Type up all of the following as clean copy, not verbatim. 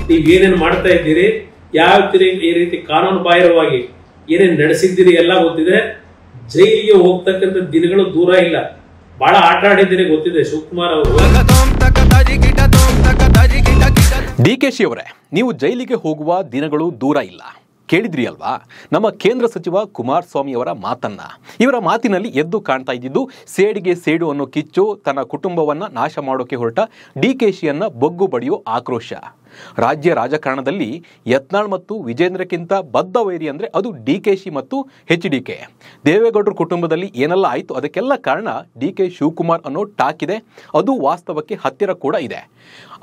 ನೀವು ಏನೇನು ಮಾಡ್ತಾ ಇದ್ದೀರಿ, ಯಾವ ಈ ರೀತಿ ಕಾನೂನು ಬಾಹಿರವಾಗಿ ಏನೇನು ನಡೆಸಿದ್ದೀರಿ ಎಲ್ಲ ಗೊತ್ತಿದೆ. ಜೈಲಿಗೆ ಹೋಗ್ತಕ್ಕಂಥ ದಿನಗಳು ದೂರ ಇಲ್ಲ. ಬಹಳ ಆಟ ಆಡಿದ್ದೀರಿ ಗೊತ್ತಿದೆ ಶಿವಕುಮಾರ್ ಅವರು. ಡಿಕೆಶಿ ಅವರೇ, ನೀವು ಜೈಲಿಗೆ ಹೋಗುವ ದಿನಗಳು ದೂರ ಇಲ್ಲ. ಕೇಳಿದ್ರಿ ಅಲ್ವಾ ನಮ್ಮ ಕೇಂದ್ರ ಸಚಿವ ಕುಮಾರಸ್ವಾಮಿ ಅವರ ಮಾತನ್ನ. ಇವರ ಮಾತಿನಲ್ಲಿ ಎದ್ದು ಕಾಣ್ತಾ ಇದ್ದಿದ್ದು ಸೇಡಿಗೆ ಸೇಡು ಅನ್ನೋ ಕಿಚ್ಚು, ತನ್ನ ಕುಟುಂಬವನ್ನ ನಾಶ ಮಾಡೋಕೆ ಹೊರಟ ಡಿಕೆಶಿಯನ್ನ ಬೊಗ್ಗು ಬಡಿಯೋ ಆಕ್ರೋಶ. ರಾಜ್ಯ ರಾಜಕಾರಣದಲ್ಲಿ ಯತ್ನಾಳ್ ಮತ್ತು ವಿಜೇಂದ್ರಕ್ಕಿಂತ ಬದ್ಧ ವೈರಿ ಅಂದ್ರೆ ಅದು ಡಿಕೆಶಿ ಮತ್ತು HDK. ದೇವೇಗೌಡರ ಕುಟುಂಬದಲ್ಲಿ ಏನೆಲ್ಲ ಆಯಿತು ಅದಕ್ಕೆಲ್ಲ ಕಾರಣ ಡಿಕೆ ಶಿವಕುಮಾರ್ ಅನ್ನೋ ಟಾಕ್ ಇದೆ. ಅದು ವಾಸ್ತವಕ್ಕೆ ಹತ್ತಿರ ಕೂಡ ಇದೆ.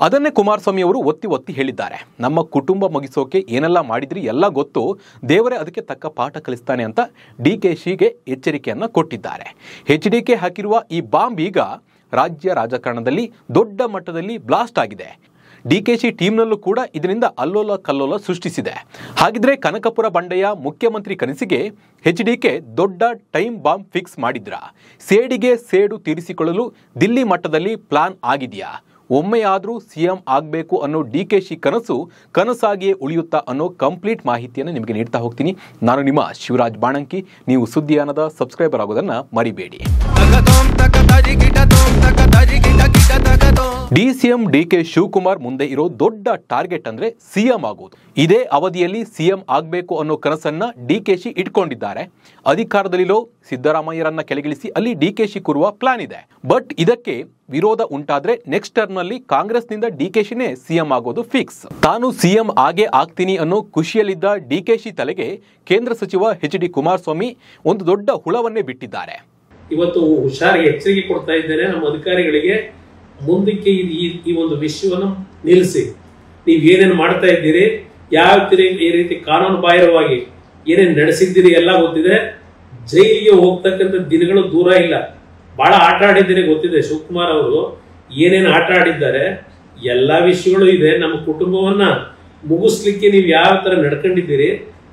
ಅದನ್ನೇ ಕುಮಾರಸ್ವಾಮಿ ಅವರು ಒತ್ತಿ ಒತ್ತಿ ಹೇಳಿದ್ದಾರೆ. ನಮ್ಮ ಕುಟುಂಬ ಮುಗಿಸೋಕೆ ಏನೆಲ್ಲ ಮಾಡಿದ್ರಿ ಎಲ್ಲ ಗೊತ್ತು, ದೇವರೇ ಅದಕ್ಕೆ ತಕ್ಕ ಪಾಠ ಕಲಿಸ್ತಾನೆ ಅಂತ ಡಿಕೆಶಿಗೆ ಎಚ್ಚರಿಕೆಯನ್ನ ಕೊಟ್ಟಿದ್ದಾರೆ. HDK ಹಾಕಿರುವ ಈ ಬಾಂಬ್ ಈಗ ರಾಜ್ಯ ರಾಜಕಾರಣದಲ್ಲಿ ದೊಡ್ಡ ಮಟ್ಟದಲ್ಲಿ ಬ್ಲಾಸ್ಟ್ ಆಗಿದೆ. ಡಿಕೆಶಿ ಟೀಮ್ನಲ್ಲೂ ಕೂಡ ಇದರಿಂದ ಅಲ್ಲೋಲ ಕಲ್ಲೋಲ ಸೃಷ್ಟಿಸಿದೆ. ಹಾಗಿದ್ರೆ ಕನಕಪುರ ಬಂಡೆಯ ಮುಖ್ಯಮಂತ್ರಿ ಕನಸಿಗೆ HDK ದೊಡ್ಡ ಟೈಮ್ ಬಾಂಬ್ ಫಿಕ್ಸ್ ಮಾಡಿದ್ರ? ಸೇಡಿಗೆ ಸೇಡು ತೀರಿಸಿಕೊಳ್ಳಲು ದಿಲ್ಲಿ ಮಟ್ಟದಲ್ಲಿ ಪ್ಲಾನ್ ಆಗಿದೆಯಾ? ಒಮ್ಮೆಯಾದರೂ CM ಆಗಬೇಕು ಅನ್ನೋ ಡಿಕೆಶಿ ಕನಸು ಕನಸಾಗಿಯೇ ಉಳಿಯುತ್ತಾ ಅನ್ನೋ ಕಂಪ್ಲೀಟ್ ಮಾಹಿತಿಯನ್ನು ನಿಮಗೆ ನೀಡ್ತಾ ಹೋಗ್ತೀನಿ. ನಾನು ನಿಮ್ಮ ಶಿವರಾಜ್ ಬಾಣಂಕಿ. ನೀವು ಸುದ್ದಿಯಾನದ ಸಬ್ಸ್ಕ್ರೈಬರ್ ಆಗೋದನ್ನ ಮರಿಬೇಡಿ. DCM ಡಿಕೆ ಶಿವಕುಮಾರ್ ಮುಂದೆ ಇರೋ ದೊಡ್ಡ ಟಾರ್ಗೆಟ್ ಅಂದ್ರೆ CM ಆಗೋದು. ಇದೇ ಅವಧಿಯಲ್ಲಿ CM ಆಗಬೇಕು ಅನ್ನೋ ಕನಸನ್ನ ಡಿಕೆಶಿ ಇಟ್ಕೊಂಡಿದ್ದಾರೆ. ಅಧಿಕಾರದಲ್ಲಿರೋ ಸಿದ್ದರಾಮಯ್ಯರನ್ನ ಕೆಳಗಿಳಿಸಿ ಅಲ್ಲಿ ಡಿಕೆಶಿ ಕೂರುವ ಪ್ಲಾನ್ ಇದೆ. ಬಟ್ ಇದಕ್ಕೆ ವಿರೋಧ ಉಂಟಾದ್ರೆ ನೆಕ್ಸ್ಟ್ ಟರ್ಮ್ ನಲ್ಲಿ ಕಾಂಗ್ರೆಸ್ನಿಂದ ಡಿಕೆಶಿನೇ CM ಆಗೋದು ಫಿಕ್ಸ್. ತಾನು CM ಆಗೇ ಆಗ್ತೀನಿ ಅನ್ನೋ ಖುಷಿಯಲ್ಲಿದ್ದ ಡಿಕೆಶಿ ತಲೆಗೆ ಕೇಂದ್ರ ಸಚಿವ HD ಕುಮಾರಸ್ವಾಮಿ ಒಂದು ದೊಡ್ಡ ಹುಳವನ್ನೇ ಬಿಟ್ಟಿದ್ದಾರೆ. ಇವತ್ತು ಹುಷಾರಿಗೆ ಎಚ್ಚರಿಕೆ ಕೊಡ್ತಾ ಇದ್ದೇನೆ ನಮ್ಮ ಅಧಿಕಾರಿಗಳಿಗೆ. ಮುಂದಕ್ಕೆ ಈ ಒಂದು ವಿಷಯವನ್ನು ನಿಲ್ಲಿಸಿ. ನೀವು ಏನೇನು ಮಾಡ್ತಾ ಇದ್ದೀರಿ, ಯಾವ ಈ ರೀತಿ ಕಾನೂನು ಬಾಹಿರವಾಗಿ ಏನೇನು ನಡೆಸಿದ್ದೀರಿ ಎಲ್ಲ ಗೊತ್ತಿದೆ. ಜೈಲಿಗೆ ಹೋಗ್ತಕ್ಕಂಥ ದಿನಗಳು ದೂರ ಇಲ್ಲ. ಬಹಳ ಆಟ ಆಡಿದ್ದೀರಿ ಗೊತ್ತಿದೆ ಶಿವಕುಮಾರ್ ಅವರು. ಏನೇನು ಆಟ ಆಡಿದ್ದಾರೆ ಎಲ್ಲ ವಿಷಯಗಳು ಇದೆ. ನಮ್ಮ ಕುಟುಂಬವನ್ನ ಮುಗಿಸ್ಲಿಕ್ಕೆ ನೀವು ಯಾವ ತರ ನಡ್ಕೊಂಡಿದ್ದೀರಿ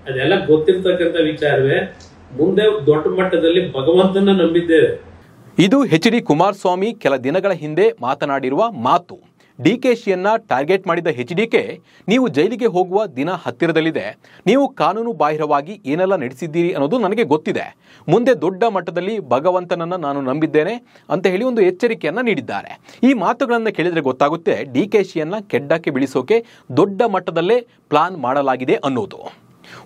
ಅದೆಲ್ಲ ಗೊತ್ತಿರ್ತಕ್ಕಂಥ ವಿಚಾರವೇ. ಮುಂದೆ ದೊಡ್ಡ ಮಟ್ಟದಲ್ಲಿ ಭಗವಂತನ ನಂಬಿದ್ದೇವೆ. ಇದು HD ಕುಮಾರಸ್ವಾಮಿ ಕೆಲ ದಿನಗಳ ಹಿಂದೆ ಮಾತನಾಡಿರುವ ಮಾತು. ಡಿಕೆಶಿಯನ್ನ ಟಾರ್ಗೆಟ್ ಮಾಡಿದ HDK, ನೀವು ಜೈಲಿಗೆ ಹೋಗುವ ದಿನ ಹತ್ತಿರದಲ್ಲಿದೆ, ನೀವು ಕಾನೂನು ಬಾಹಿರವಾಗಿ ಏನೆಲ್ಲ ನಡೆಸಿದ್ದೀರಿ ಅನ್ನೋದು ನನಗೆ ಗೊತ್ತಿದೆ, ಮುಂದೆ ದೊಡ್ಡ ಮಟ್ಟದಲ್ಲಿ ಭಗವಂತನನ್ನ ನಾನು ನಂಬಿದ್ದೇನೆ ಅಂತ ಹೇಳಿ ಒಂದು ಎಚ್ಚರಿಕೆಯನ್ನ ನೀಡಿದ್ದಾರೆ. ಈ ಮಾತುಗಳನ್ನು ಕೇಳಿದ್ರೆ ಗೊತ್ತಾಗುತ್ತೆ ಡಿಕೆಶಿಯನ್ನ ಕೆಡ್ಡಕ್ಕೆ ಬೀಳಿಸೋಕೆ ದೊಡ್ಡ ಮಟ್ಟದಲ್ಲೇ ಪ್ಲಾನ್ ಮಾಡಲಾಗಿದೆ ಅನ್ನೋದು.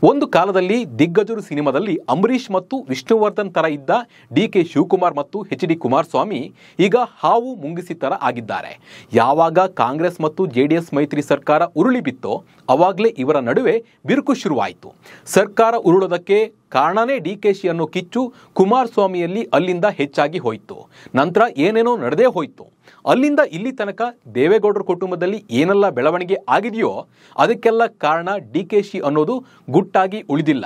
ಒಂದು ಕಾಲದಲ್ಲಿ ದಿಗ್ಗಜರು ಸಿನಿಮಾದಲ್ಲಿ ಅಂಬರೀಷ್ ಮತ್ತು ವಿಷ್ಣುವರ್ಧನ್ ತರ ಇದ್ದ ಡಿಕೆ ಶಿವಕುಮಾರ್ ಮತ್ತು HD ಕುಮಾರಸ್ವಾಮಿ ಈಗ ಹಾವು ಮುಂಗಿಸಿ ತರ ಆಗಿದ್ದಾರೆ. ಯಾವಾಗ ಕಾಂಗ್ರೆಸ್ ಮತ್ತು JDS ಮೈತ್ರಿ ಸರ್ಕಾರ ಉರುಳಿ ಬಿತ್ತೋ ಅವಾಗಲೇ ಇವರ ನಡುವೆ ಬಿರುಕು ಶುರುವಾಯಿತು. ಸರ್ಕಾರ ಉರುಳೋದಕ್ಕೆ ಕಾರಣನೇ ಡಿಕೆಶಿ ಅನ್ನೋ ಕಿಚ್ಚು ಕುಮಾರಸ್ವಾಮಿಯಲ್ಲಿ ಅಲ್ಲಿಂದ ಹೆಚ್ಚಾಗಿ ಹೋಯಿತು. ನಂತರ ಏನೇನೋ ನಡೆದೇ ಹೋಯಿತು. ಅಲ್ಲಿಂದ ಇಲ್ಲಿ ತನಕ ದೇವೇಗೌಡರ ಕುಟುಂಬದಲ್ಲಿ ಏನೆಲ್ಲ ಬೆಳವಣಿಗೆ ಆಗಿದೆಯೋ ಅದಕ್ಕೆಲ್ಲ ಕಾರಣ ಡಿಕೆಶಿ ಅನ್ನೋದು ಗುಟ್ಟಾಗಿ ಉಳಿದಿಲ್ಲ.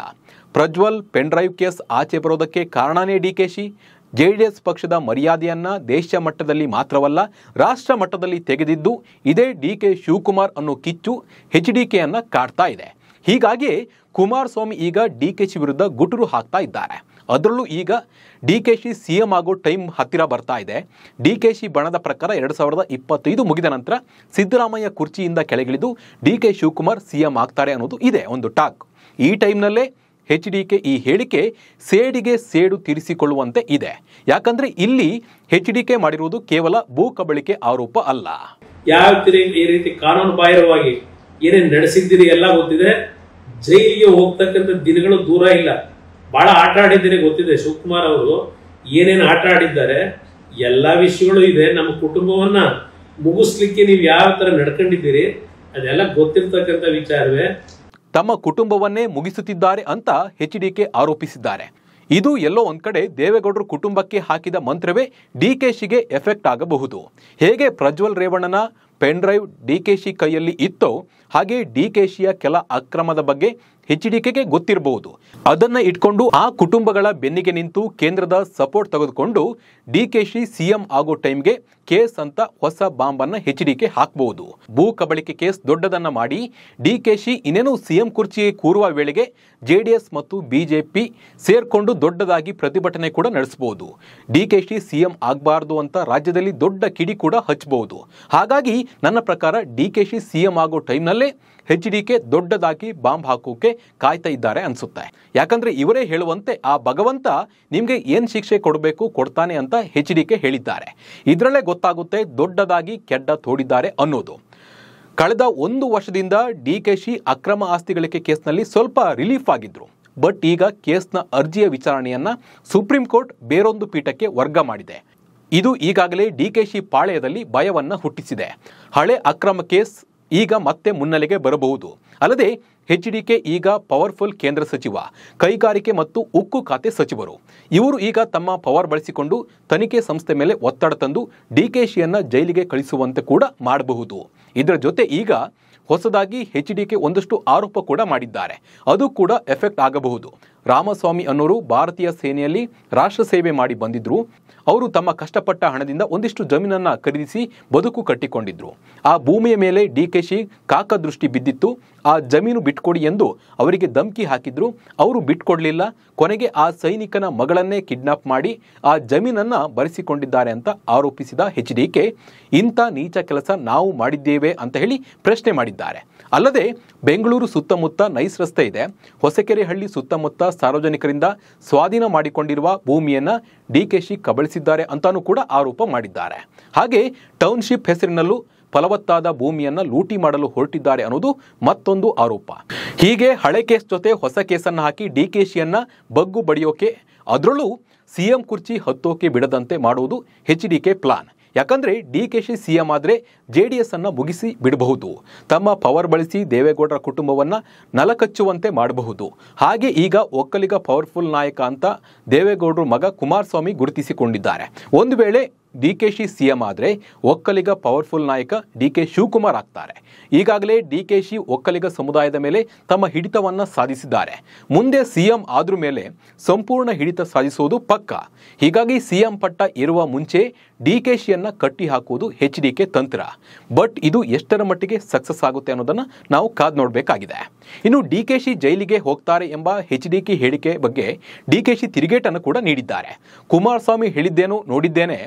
ಪ್ರಜ್ವಲ್ ಪೆನ್ ಡ್ರೈವ್ ಕೇಸ್ ಆಚೆ ಬರೋದಕ್ಕೆ ಕಾರಣನೇ ಡಿಕೆಶಿ. JDS ಪಕ್ಷದ ಮರ್ಯಾದೆಯನ್ನ ದೇಶ ಮಟ್ಟದಲ್ಲಿ ಮಾತ್ರವಲ್ಲ ರಾಷ್ಟ್ರ ಮಟ್ಟದಲ್ಲಿ ತೆಗೆದಿದ್ದು ಇದೇ ಡಿಕೆ ಶಿವಕುಮಾರ್ ಅನ್ನೋ ಕಿಚ್ಚು HDKಯನ್ನ ಕಾಡ್ತಾ ಇದೆ. ಹೀಗಾಗಿ ಕುಮಾರಸ್ವಾಮಿ ಈಗ ಡಿಕೆಶಿ ವಿರುದ್ಧ ಗುಟುರು ಹಾಕ್ತಾ ಇದ್ದಾರೆ. ಅದರಲ್ಲೂ ಈಗ ಡಿಕೆಶಿ CM ಆಗೋ ಟೈಮ್ ಹತ್ತಿರ ಬರ್ತಾ ಇದೆ. ಡಿಕೆಶಿ ಬಣದ ಪ್ರಕಾರ 2025 ಮುಗಿದ ನಂತರ ಸಿದ್ದರಾಮಯ್ಯ ಕುರ್ಚಿಯಿಂದ ಕೆಳಗಿಳಿದು ಡಿಕೆ ಶಿವಕುಮಾರ್ CM ಆಗ್ತಾರೆ ಅನ್ನೋದು ಇದೆ ಒಂದು ಟಾಕ್. ಈ ಟೈಮ್ನಲ್ಲೇ HDK ಈ ಹೇಳಿಕೆ ಸೇಡಿಗೆ ಸೇಡು ತೀರಿಸಿಕೊಳ್ಳುವಂತೆ ಇದೆ. ಯಾಕಂದ್ರೆ ಇಲ್ಲಿ HDK ಮಾಡಿರುವುದು ಕೇವಲ ಭೂ ಕಬಳಿಕೆ ಆರೋಪ ಅಲ್ಲ. ಯಾವ ಈ ರೀತಿ ಕಾನೂನು ಬಾಹಿರವಾಗಿ ಏನೇನು ನಡೆಸಿದ್ದೀರಿ ಎಲ್ಲ ಗೊತ್ತಿದೆ. ಜೈಲಿಗೆ ಹೋಗ್ತಕ್ಕಂಥ ದಿನಗಳು ದೂರ ಇಲ್ಲ. ಬಹಳ ಆಟ ಆಡಿದ್ದೀರಿ ಗೊತ್ತಿದೆ ಶಿವಕುಮಾರ್ ಅವರು. ಏನೇನು ಆಟ ಆಡಿದ್ದಾರೆ ಎಲ್ಲ ವಿಷಯಗಳು ಇದೆ. ನಮ್ಮ ಕುಟುಂಬವನ್ನ ಮುಗಿಸ್ಲಿಕ್ಕೆ ನೀವು ಯಾವ ತರ ನಡ್ಕೊಂಡಿದ್ದೀರಿ ಅದೆಲ್ಲ ಗೊತ್ತಿರ್ತಕ್ಕಂಥ ವಿಚಾರವೇ. ತಮ್ಮ ಕುಟುಂಬವನ್ನೇ ಮುಗಿಸುತ್ತಿದ್ದಾರೆ ಅಂತ HDK ಆರೋಪಿಸಿದ್ದಾರೆ. ಇದು ಎಲ್ಲೋ ಒಂದ್ ಕಡೆ ದೇವೇಗೌಡರ ಕುಟುಂಬಕ್ಕೆ ಹಾಕಿದ ಮಂತ್ರವೇ ಡಿಕೆಶಿಗೆ ಎಫೆಕ್ಟ್ ಆಗಬಹುದು. ಹೇಗೆ ಪ್ರಜ್ವಲ್ ರೇವಣ್ಣನ ಪೆನ್ ಡ್ರೈವ್ ಡಿಕೆಶಿ ಕೈಯಲ್ಲಿ ಇತ್ತೋ ಹಾಗೆ ಡಿಕೆಶಿಯ ಕೆಲ ಅಕ್ರಮದ ಬಗ್ಗೆ HDKಗೆ ಗೊತ್ತಿರಬಹುದು. ಅದನ್ನ ಇಟ್ಕೊಂಡು ಆ ಕುಟುಂಬಗಳ ಬೆನ್ನಿಗೆ ನಿಂತು ಕೇಂದ್ರದ ಸಪೋರ್ಟ್ ತೆಗೆದುಕೊಂಡು ಡಿಕೆಶಿ CM ಆಗೋ ಟೈಮ್ಗೆ ಕೇಸ್ ಅಂತ ಹೊಸ ಬಾಂಬ್ ಅನ್ನ HDK ಹಾಕಬಹುದು. ಭೂ ಕಬಳಿಕೆ ಕೇಸ್ ದೊಡ್ಡದನ್ನ ಮಾಡಿ ಡಿಕೆಶಿ ಇನ್ನೇನು CM ಕುರ್ಚಿಗೆ ಕೂರುವ ವೇಳೆಗೆ JDS ಮತ್ತು BJP ಸೇರ್ಕೊಂಡು ದೊಡ್ಡದಾಗಿ ಪ್ರತಿಭಟನೆ ಕೂಡ ನಡೆಸಬಹುದು. ಡಿಕೆಶಿ CM ಆಗಬಾರದು ಅಂತ ರಾಜ್ಯದಲ್ಲಿ ದೊಡ್ಡ ಕಿಡಿ ಕೂಡ ಹಚ್ಚಬಹುದು. ಹಾಗಾಗಿ ನನ್ನ ಪ್ರಕಾರ ಡಿಕೆಶಿ ಸಿಎಂ ಆಗೋ ಟೈಮ್ನಲ್ಲೇ HDK ದೊಡ್ಡದಾಗಿ ಬಾಂಬ್ ಹಾಕೋಕೆ ಕಾಯ್ತಾ ಇದ್ದಾರೆ ಅನ್ಸುತ್ತೆ. ಯಾಕಂದ್ರೆ ಇವರೇ ಹೇಳುವಂತೆ ಆ ಭಗವಂತ ನಿಮ್ಗೆ ಏನ್ ಶಿಕ್ಷೆ ಕೊಡಬೇಕು ಕೊಡ್ತಾನೆ ಅಂತ HDK ಹೇಳಿದ್ದಾರೆ. ಇದರಲ್ಲೇ ಗೊತ್ತಾಗುತ್ತೆ ದೊಡ್ಡದಾಗಿ ಕೆಡ್ಡ ತೋಡಿದ್ದಾರೆ ಅನ್ನೋದು. ಕಳೆದ 1 ವರ್ಷದಿಂದ ಡಿಕೆಶಿ ಅಕ್ರಮ ಆಸ್ತಿ ಗಳಿಕೆ ಕೇಸ್ನಲ್ಲಿ ಸ್ವಲ್ಪ ರಿಲೀಫ್ ಆಗಿದ್ರು. ಬಟ್ ಈಗ ಕೇಸ್ನ ಅರ್ಜಿಯ ವಿಚಾರಣೆಯನ್ನ ಸುಪ್ರೀಂ ಕೋರ್ಟ್ ಬೇರೊಂದು ಪೀಠಕ್ಕೆ ವರ್ಗ ಮಾಡಿದೆ. ಇದು ಈಗಾಗಲೇ ಡಿಕೆಶಿ ಪಾಳೆಯದಲ್ಲಿ ಭಯವನ್ನ ಹುಟ್ಟಿಸಿದೆ. ಹಳೆ ಅಕ್ರಮ ಕೇಸ್ ಈಗ ಮತ್ತೆ ಮುನ್ನೆಲೆಗೆ ಬರಬಹುದು. ಅಲ್ಲದೆ HDK ಈಗ ಪವರ್ಫುಲ್ ಕೇಂದ್ರ ಸಚಿವ, ಕೈಗಾರಿಕೆ ಮತ್ತು ಉಕ್ಕು ಖಾತೆ ಸಚಿವರು. ಇವರು ಈಗ ತಮ್ಮ ಪವರ್ ಬಳಸಿಕೊಂಡು ತನಿಖೆ ಸಂಸ್ಥೆ ಮೇಲೆ ಒತ್ತಡ ತಂದು ಡಿಕೆಶಿಯನ್ನ ಜೈಲಿಗೆ ಕಳಿಸುವಂತೆ ಕೂಡ ಮಾಡಬಹುದು. ಇದರ ಜೊತೆ ಈಗ ಹೊಸದಾಗಿ HDK ಒಂದಷ್ಟು ಆರೋಪ ಕೂಡ ಮಾಡಿದ್ದಾರೆ. ಅದು ಕೂಡ ಎಫೆಕ್ಟ್ ಆಗಬಹುದು. ರಾಮಸ್ವಾಮಿ ಅನ್ನೋರು ಭಾರತೀಯ ಸೇನೆಯಲ್ಲಿ ರಾಷ್ಟ್ರ ಸೇವೆ ಮಾಡಿ ಬಂದಿದ್ರು. ಅವರು ತಮ್ಮ ಕಷ್ಟಪಟ್ಟ ಹಣದಿಂದ ಒಂದಿಷ್ಟು ಜಮೀನನ್ನ ಖರೀದಿಸಿ ಬದುಕು ಕಟ್ಟಿಕೊಂಡಿದ್ರು. ಆ ಭೂಮಿಯ ಮೇಲೆ ಡಿಕೆಶಿ ಕಾಕದೃಷ್ಟಿ ಬಿದ್ದಿತ್ತು. ಆ ಜಮೀನು ಬಿಟ್ಕೊಡಿ ಎಂದು ಅವರಿಗೆ ಧಮಕಿ ಹಾಕಿದ್ರು. ಅವರು ಬಿಟ್ಕೊಡ್ಲಿಲ್ಲ. ಕೊನೆಗೆ ಆ ಸೈನಿಕನ ಮಗಳನ್ನೇ ಕಿಡ್ನಾಪ್ ಮಾಡಿ ಆ ಜಮೀನನ್ನ ಬರೆಸಿಕೊಂಡಿದ್ದಾರೆ ಅಂತ ಆರೋಪಿಸಿದ HDK ಇಂಥ ನೀಚ ಕೆಲಸ ನಾವು ಮಾಡಿದ್ದೇವೆ ಅಂತ ಹೇಳಿ ಪ್ರಶ್ನೆ ಮಾಡಿದ್ದಾರೆ. ಅಲ್ಲದೆ ಬೆಂಗಳೂರು ಸುತ್ತಮುತ್ತ ನೈಸ್ ರಸ್ತೆ ಇದೆ. ಹೊಸಕೆರೆಹಳ್ಳಿ ಸುತ್ತಮುತ್ತ ಸಾರ್ವಜನಿಕರಿಂದ ಸ್ವಾಧೀನ ಮಾಡಿಕೊಂಡಿರುವ ಭೂಮಿಯನ್ನ ಡಿಕೆಶಿ ಕಬಳಿಸಿದ್ದಾರೆ ಅಂತಾನೂ ಕೂಡ ಆರೋಪ ಮಾಡಿದ್ದಾರೆ. ಹಾಗೆ ಟೌನ್ಶಿಪ್ ಹೆಸರಿನಲ್ಲೂ ಫಲವತ್ತಾದ ಭೂಮಿಯನ್ನ ಲೂಟಿ ಮಾಡಲು ಹೊರಟಿದ್ದಾರೆ ಅನ್ನೋದು ಮತ್ತೊಂದು ಆರೋಪ. ಹೀಗೆ ಹಳೆ ಕೇಸ್ ಜೊತೆ ಹೊಸ ಕೇಸನ್ನು ಹಾಕಿ ಡಿಕೆಶಿಯನ್ನ ಬಗ್ಗು ಬಡಿಯೋಕೆ, ಅದರಲ್ಲೂ ಸಿಎಂ ಕುರ್ಚಿ ಹತ್ತೋಕೆ ಬಿಡದಂತೆ ಮಾಡುವುದು HDK ಪ್ಲಾನ್. ಯಾಕಂದ್ರೆ ಡಿಕೆಶಿ ಸಿಎಂ ಆದ್ರೆ JDS ಅನ್ನ ಮುಗಿಸಿ ಬಿಡಬಹುದು. ತಮ್ಮ ಪವರ್ ಬಳಸಿ ದೇವೇಗೌಡರ ಕುಟುಂಬವನ್ನ ನಲಕಚ್ಚುವಂತೆ ಮಾಡಬಹುದು. ಹಾಗೆ ಈಗ ಒಕ್ಕಲಿಗ ಪವರ್ಫುಲ್ ನಾಯಕ ಅಂತ ದೇವೇಗೌಡರ ಮಗ ಕುಮಾರಸ್ವಾಮಿ ಗುರುತಿಸಿಕೊಂಡಿದ್ದಾರೆ. ಒಂದು ವೇಳೆ ಡಿಕೆಶಿ ಸಿಎಂ ಆದ್ರೆ ಒಕ್ಕಲಿಗ ಪವರ್ಫುಲ್ ನಾಯಕ DK ಶಿವಕುಮಾರ್ ಆಗ್ತಾರೆ. ಈಗಾಗಲೇ ಡಿಕೆಶಿ ಒಕ್ಕಲಿಗ ಸಮುದಾಯದ ಮೇಲೆ ತಮ್ಮ ಹಿಡಿತವನ್ನ ಸಾಧಿಸಿದ್ದಾರೆ. ಮುಂದೆ ಸಿಎಂ ಆದ್ರ ಮೇಲೆ ಸಂಪೂರ್ಣ ಹಿಡಿತ ಸಾಧಿಸುವುದು ಪಕ್ಕ. ಹೀಗಾಗಿ ಸಿಎಂ ಪಟ್ಟ ಇರುವ ಮುಂಚೆ ಡಿಕೆಶಿಯನ್ನ ಕಟ್ಟಿ ಹಾಕುವುದು HDK ತಂತ್ರ. ಬಟ್ ಇದು ಎಷ್ಟರ ಮಟ್ಟಿಗೆ ಸಕ್ಸಸ್ ಆಗುತ್ತೆ ಅನ್ನೋದನ್ನ ನಾವು ಕಾದ್ ನೋಡಬೇಕಾಗಿದೆ. ಇನ್ನು ಡಿಕೆಶಿ ಜೈಲಿಗೆ ಹೋಗ್ತಾರೆ ಎಂಬ HDK ಹೇಳಿಕೆ ಬಗ್ಗೆ ಡಿಕೆಶಿ ತಿರುಗೇಟನ್ನು ಕೂಡ ನೀಡಿದ್ದಾರೆ. ಕುಮಾರಸ್ವಾಮಿ ಹೇಳಿದ್ದೇನು ನೋಡಿದ್ದೇನೆ,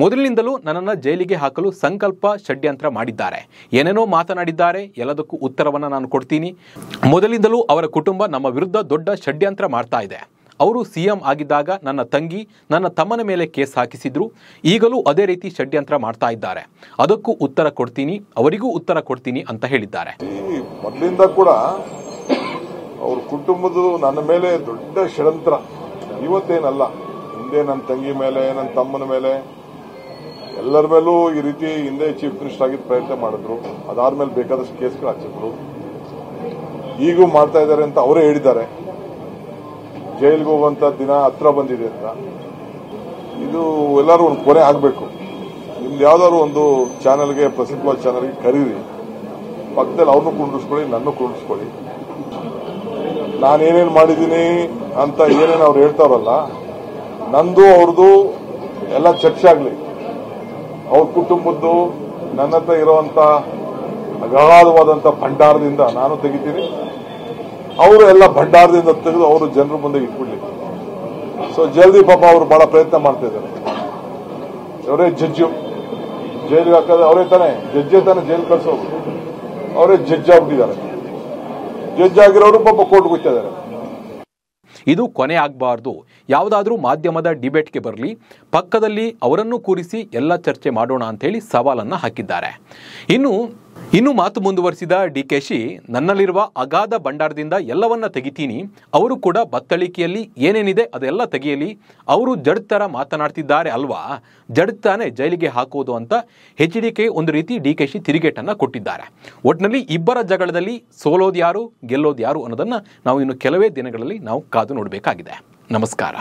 ಮೊದಲಿನಿಂದಲೂ ನನ್ನನ್ನು ಜೈಲಿಗೆ ಹಾಕಲು ಸಂಕಲ್ಪ ಷಡ್ಯಂತ್ರ ಮಾಡಿದ್ದಾರೆ, ಏನೇನೋ ಮಾತನಾಡಿದ್ದಾರೆ, ಎಲ್ಲದಕ್ಕೂ ಉತ್ತರವನ್ನು ನಾನು ಕೊಡ್ತೀನಿ. ಮೊದಲಿಂದಲೂ ಅವರ ಕುಟುಂಬ ನಮ್ಮ ವಿರುದ್ಧ ದೊಡ್ಡ ಷಡ್ಯಂತ್ರ ಮಾಡ್ತಾ ಇದೆ. ಅವರು ಸಿಎಂ ಆಗಿದ್ದಾಗ ನನ್ನ ತಂಗಿ ನನ್ನ ತಮ್ಮನ ಮೇಲೆ ಕೇಸ್ ಹಾಕಿಸಿದ್ರು. ಈಗಲೂ ಅದೇ ರೀತಿ ಷಡ್ಯಂತ್ರ ಮಾಡ್ತಾ ಇದ್ದಾರೆ. ಅದಕ್ಕೂ ಉತ್ತರ ಕೊಡ್ತೀನಿ, ಅವರಿಗೂ ಉತ್ತರ ಕೊಡ್ತೀನಿ ಅಂತ ಹೇಳಿದ್ದಾರೆ. ಮೊದಲಿಂದ ಕೂಡ ಅವ್ರ ಕುಟುಂಬದ ನನ್ನ ಮೇಲೆ ದೊಡ್ಡ ಷಡ್ಯಂತ್ರ, ಇವತ್ತೇನಲ್ಲ, ಹಿಂದೆ ನನ್ನ ತಂಗಿ ಮೇಲೆ, ನನ್ನ ತಮ್ಮನ ಮೇಲೆ, ಎಲ್ಲರ ಮೇಲೂ ಈ ರೀತಿ ಹಿಂದೆ ಚೀಫ್ ಮಿನಿಸ್ಟರ್ ಆಗಿದ್ದ ಪ್ರಯತ್ನ ಮಾಡಿದ್ರು. ಅದಾದ್ಮೇಲೆ ಬೇಕಾದಷ್ಟು ಕೇಸ್ಗಳು ಹಾಕಿದ್ರು. ಈಗೂ ಮಾಡ್ತಾ ಇದ್ದಾರೆ ಅಂತ ಅವರೇ ಹೇಳಿದ್ದಾರೆ. ಜೈಲಿಗೆ ಹೋಗುವಂತ ದಿನ ಹತ್ರ ಬಂದಿದೆ ಅಂತ. ಇದು ಎಲ್ಲರೂ ಒಂದು ಕೊನೆ ಆಗಬೇಕು. ನಿಮ್ದು ಯಾವ್ದಾದ್ರು ಒಂದು ಚಾನೆಲ್ಗೆ, ಪ್ರಸಿದ್ಧವಾದ ಚಾನೆಲ್ಗೆ ಕರೀರಿ, ಪಕ್ಕದಲ್ಲಿ ಅವ್ರನ್ನೂ ಕುಂಡಿಸ್ಕೊಳ್ಳಿ, ನನ್ನೂ ಕುಂಡಿಸ್ಕೊಳ್ಳಿ. ನಾನೇನೇನು ಮಾಡಿದ್ದೀನಿ ಅಂತ ಏನೇನು ಅವ್ರು ಹೇಳ್ತಾರಲ್ಲ, ನಂದು ಅವ್ರದ್ದು ಎಲ್ಲ ಚರ್ಚೆ ಆಗಲಿ. ಅವ್ರ ಕುಟುಂಬದ್ದು ನನ್ನ ಹತ್ರ ಇರುವಂತ ಅಗಾಧವಾದಂತ ಭಂಡಾರದಿಂದ ನಾನು ತೆಗಿತೀನಿ, ಅವರು ಎಲ್ಲ ಭಂಡಾರದಿಂದ ತೆಗೆದು ಅವರು ಜನರ ಮುಂದೆ ಇಟ್ಬಿಡ್ಲಿ. ಸೊ ಜಲ್ದಿ ಪಾಪ ಅವರು ಬಹಳ ಪ್ರಯತ್ನ ಮಾಡ್ತಾ ಇದ್ದಾರೆ. ಅವರೇ ಜಡ್ಜು, ಜೈಲಿಗೆ ಹಾಕೋದು ಅವರೇ ತಾನೆ, ಜಡ್ಜೇ ತಾನೆ ಜೈಲು ಕಳಿಸೋರು, ಅವರೇ ಜಡ್ಜ್ ಆಗ್ಬಿಟ್ಟಿದ್ದಾರೆ. ಜಡ್ಜ್ ಆಗಿರೋರು ಪಾಪ ಕೋರ್ಟ್ಗೆ ಹೋಗ್ತಾ ಇದ್ದಾರೆ. ಇದು ಕೊನೆ ಆಗಬಾರ್ದು. ಯಾವುದಾದ್ರೂ ಮಾಧ್ಯಮದ ಡಿಬೇಟ್ಗೆ ಬರಲಿ, ಪಕ್ಕದಲ್ಲಿ ಅವರನ್ನು ಕೂರಿಸಿ ಎಲ್ಲ ಚರ್ಚೆ ಮಾಡೋಣ ಅಂತ ಹೇಳಿ ಸವಾಲನ್ನ ಹಾಕಿದ್ದಾರೆ. ಇನ್ನು ಮಾತು ಮುಂದುವರಿಸಿದ ಡಿಕೆಶಿ, ನನ್ನಲ್ಲಿರುವ ಅಗಾಧ ಭಂಡಾರದಿಂದ ಎಲ್ಲವನ್ನ ತೆಗಿತೀನಿ, ಅವರು ಕೂಡ ಬತ್ತಳಿಕೆಯಲ್ಲಿ ಏನೇನಿದೆ ಅದೆಲ್ಲ ತೆಗೆಯಲಿ, ಅವರು ಜಡ್ತರ ಮಾತನಾಡ್ತಿದ್ದಾರೆ ಅಲ್ವಾ, ಜಡ್ತಾನೆ ಜೈಲಿಗೆ ಹಾಕೋದು ಅಂತ HDK ಒಂದು ರೀತಿ ಡಿಕೆಶಿ ತಿರುಗೇಟನ್ನ ಕೊಟ್ಟಿದ್ದಾರೆ. ಒಟ್ಟಿನಲ್ಲಿ ಇಬ್ಬರ ಜಗಳದಲ್ಲಿ ಸೋಲೋದು ಯಾರು ಗೆಲ್ಲೋದು ಯಾರು ಅನ್ನೋದನ್ನ ನಾವು ಇನ್ನು ಕೆಲವೇ ದಿನಗಳಲ್ಲಿ ನಾವು ಕಾದು ನೋಡಬೇಕಾಗಿದೆ. ನಮಸ್ಕಾರ.